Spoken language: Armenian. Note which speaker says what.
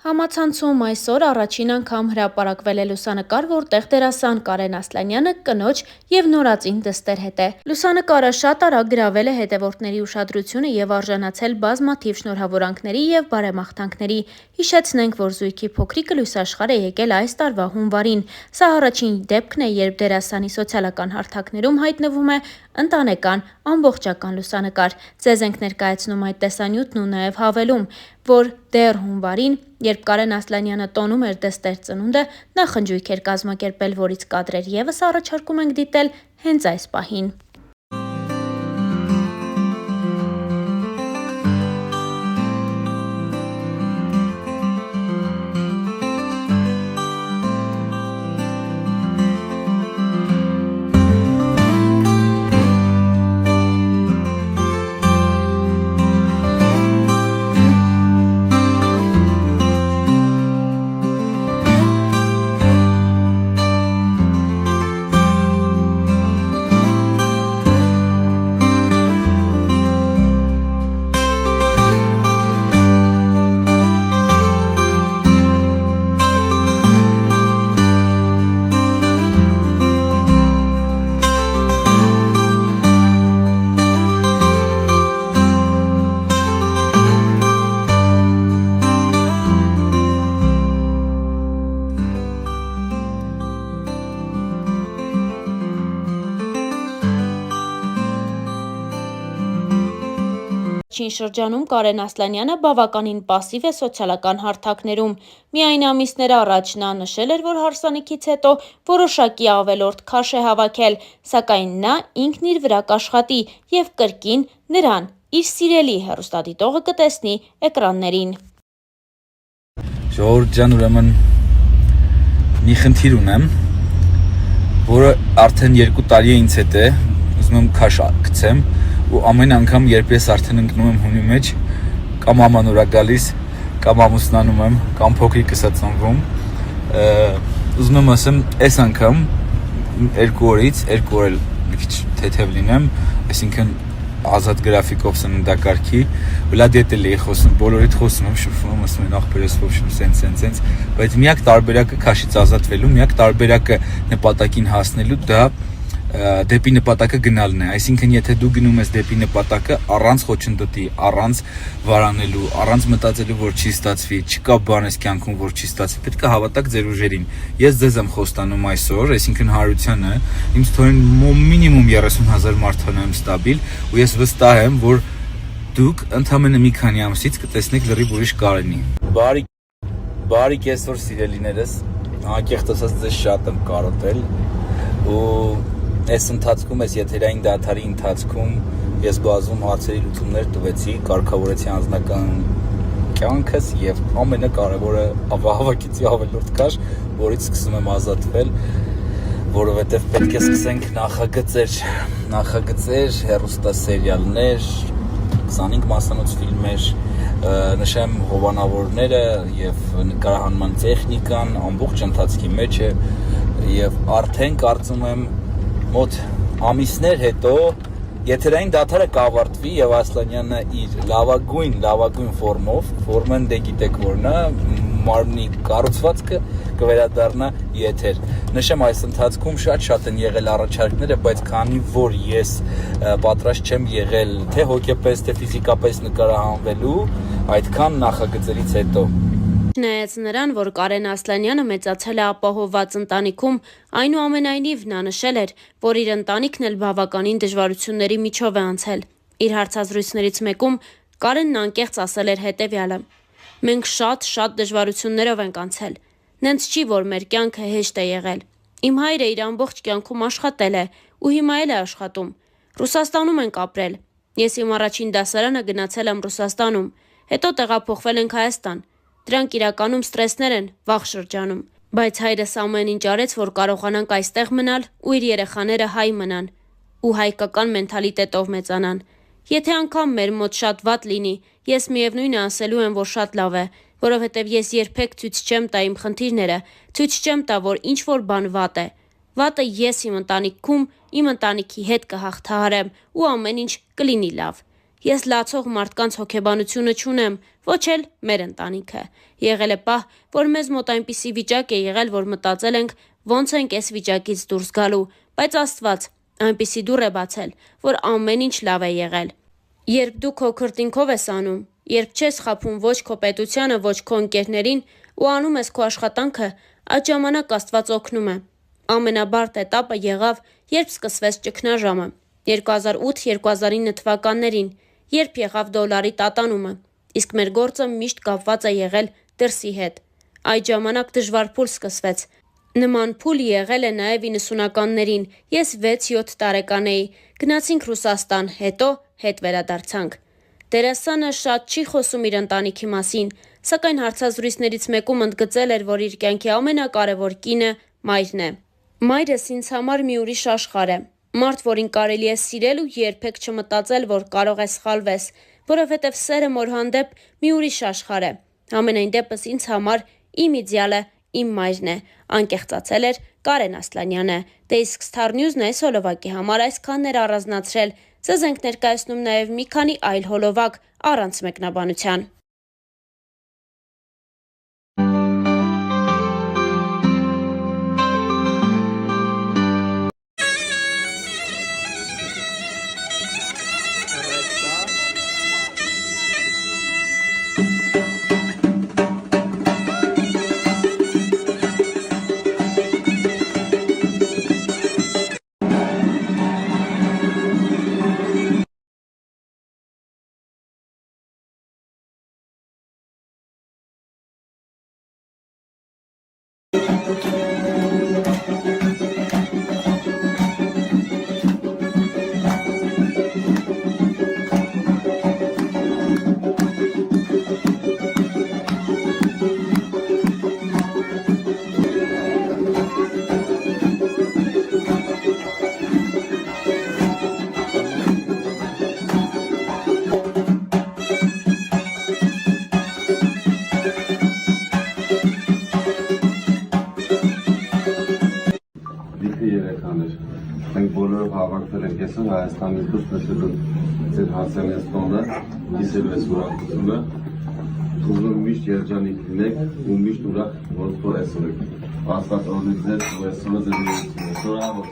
Speaker 1: Համացանցում այսօր առաջին անգամ հրապարակվել է լուսանկար, որտեղ դերասան Կարեն Ասլանյանը կնոջ և նորածին դստեր հետ է։ Լուսանկարը շատ արագ գրավել է հետևորդների ուշադրությունը և արժանացել բազմաթիվ շնորհավորանքների և բարեմաղթանքների։ Հիշեցնենք, որ զույգի փոքրիկը լույսաշխարհ է եկել այս տարվա հունվարին։ Սա առաջին դեպքն է, երբ դերասանի սոցիալական հարթակներում հայտնվում է ընտանեկան ամբողջական լուսանկար։ Ձեզ ենք ներկայացնում այդ տեսանյութն ու նաև հավելում, որ դեռ հունվարին, երբ Կարեն Ասլանյանը տոնում էր դստեր ծնունդը, նախընջույք էր կազմակերպել, որից կադրեր ևս առաջարկում ենք դիտել հենց այս պահին։ Առաջին շրջանում Կարեն Ասլանյանը բավականին պասիվ է սոցիալական հարթակներում։ Միայն ամիսներ առաջ նա նշել էր, որ հարսանիքից հետո որոշակի ավելորդ քաշ է հավաքել, սակայն նա ինքն իր վրա կաշխատի և կրկին նրան իր սիրելի հեռուստադիտողը կտեսնի էկրաններին։
Speaker 2: Ժողովուրդ ջան, ուրեմն մի խնդիր ունեմ, որը արդեն 2 տարի է ինձ հետ է, ուզում եմ քաշ գցեմ, ու ամեն անգամ, երբ ես արդեն ընկնում եմ հունի մեջ, կամ ամանոր է գալիս, կամ ամուսնանում եմ, կամ փոքրիկս է ծնվում, ուզում եմ ասեմ, այս անգամ 2 օրից 2 օր էլ մի քիչ թեթև լինեմ, այսինքն ազատ գրաֆիկով սննդակարգի, լավ դիետ էի խոսում, բոլորիդ խոսում եմ, շփվում եմ, ասում են ախպերս փոշում, սենց, բայց միակ տարբերակը քաշից ազատվելու, միակ տարբերակը նպատակին հասնելու դա դեպի նպատակը գնալն է, այսինքն եթե դու գնում ես դեպի նպատակը առանց խոչընդոտի, առանց վարանելու, առանց մտածելու, որ չի ստացվի, չկա բան այս կյանքում, որ չի ստացվի, պետք է հավատաք ձեր ուժերին։ Ես ձեզ եմ խոստանում այսօր, այսինքն հարությանը, ինձ թվում է մինիմում 30,000 մարդան եմ ստաբիլ, ու ես վստահ եմ, որ դուք ընդամենը մի քանի ամսից կտեսնեք լրիվ ուրիշ Կարենի։ Բարի կեսօր սիրելիներս, անկեղծ ասած ձեզ շատ եմ կարոտել, ու այս ընթացքում, այս եթերային դադարի ընթացքում ես բազում հարցերի լուծումներ տվեցի, կարգավորեցի անձնական կյանքս եւ ամենակարևորը հավաքեցի ավելորդ քաշ, որից սկսում եմ ազատվել, որովհետեւ պետք է սկսենք նախագծեր, հեռուստասերիալներ, 25 մասանոց ֆիլմեր, նշեմ հովանավորները եւ նկարահանման տեխնիկան ամբողջ ընթացքի մեջ է եւ արդեն կարծում եմ մոտ ամիսներ հետո եթերային դադարը կավարտվի եւ Ասլանյանը իր լավագույն ֆորմեն դե գիտեք որն է, մարմնի կառուցվածքը կվերադառնա եթեր։ Նշեմ, այս ընթացքում շատ են եղել առաջարկները, բայց քանի որ ես պատրաստ չեմ եղել թե հոգեպես, թե ֆիզիկապես նկարահանվելու, այդքան նախագծերից հետո։
Speaker 1: Չնայած նրան, որ Կարեն Ասլանյանը մեծացել է ապահովված ընտանիքում, այնուամենայնիվ նա նշել էր, որ իր ընտանիքն էլ բավականին դժվարությունների միջով է անցել։ Իր հարցազրույցներից մեկում Կարենն անկեղծ ասել էր հետևյալը. «Մենք շատ դժվարություններով ենք անցել։ Նենց չի, որ մեր կյանքը հեշտ է եղել։ Իմ հայրը իր ամբողջ կյանքում աշխատել է ու հիմա էլ է աշխատում։ Ռուսաստանում ենք ապրել։ Ես իմ առաջին դասարանը գնացել եմ Ռուսաստանում, հետո տեղափոխվել ենք Հայաստան։ Դրանք իրականում ստրեսներ են վաղ շրջանում, բայց հայրս ամեն ինչ արեց, որ կարողանանք այստեղ մնալ ու իր երեխաները հայ մնան ու հայկական մենթալիտետով մեծանան։ Եթե անգամ մեր մոտ շատ վատ լինի, ես միևնույն է ասելու եմ, որ շատ լավ է, որովհետև ես երբեք ցույց չեմ տա իմ խնդիրները, ցույց չեմ տա, որ ինչ որ բան վատ է։ Վատը ես իմ ընտանիքում, իմ ընտանիքի հետ կհաղթահարեմ ու ամեն ինչ կլինի լավ։ Ես լացող մարդկանց հոգեբանությունը չունեմ, ոչ էլ մեր ընտանիքը։ Եղել է պահ, որ մեզ մոտ այնպիսի վիճակ է եղել, որ մտածել ենք ոնց ենք այս վիճակից դուրս գալու, բայց Աստված այնպիսի դուռ է բացել, որ ամեն ինչ լավ է եղել։ Երբ դու քո քրտինքով ես անում, երբ չես խաբում ոչ քո պետությանը, ոչ քո ընկերներին ու անում ես քո աշխատանքը, այդ ժամանակ Աստված օգնում է։ Ամենաբարդ этаպը եղավ, երբ սկսվեց ճգնաժամը 2008-2009 թվականներին, երբ եղավ դոլարի տատանումը, իսկ մեր գործը միշտ կապված է եղել դրսի հետ։ Այդ ժամանակ դժվար փուլ սկսվեց։ Նման փուլ եղել է նաև 90-ականներին, ես 6-7 տարեկան էի, գնացինք Ռուսաստան, հետո հետ վերադարձանք։ Դերասանը շատ չի խոսում իր ընտանիքի մասին, սակայն հարցազրույցներից մեկում ընդգծել էր, որ իր կյանքի ամենակարևոր կինը մայրն է։ Մայրս ինձ համար մի ուրիշ աշխարհ է, մարդ, որին կարելի է սիրել ու երբեք չմտածել, որ կարող է սխալվես, որովհետև սերը մոր հանդեպ մի ուրիշ աշխարհ է։ Ամենայն դեպս ինձ համար իմ իդեալը իմ մայրն է, անկեղծացել էր Կարեն Ասլանյանը։ Դե իսկ Star News-ն այս հոլովակի համար այսքանն էր առանձնացրել։ Ձեզ ենք ներկայացնում նաև մի քանի այլ հոլովակ առանց մեկնաբանության։
Speaker 3: Մենք բոլորը հավաքվել ենք այսօր Հայաստանից դուրս նշելու ձեր հասարակությունը, հիշելու այս ուրախությունը, ուզում միշտ երջանիկ լինեք ու միշտ ուրախ որ այսօր եք։ Աստված օրհնի ձեզ ու այսօրը ձեր միությունը։ Շնորհավոր։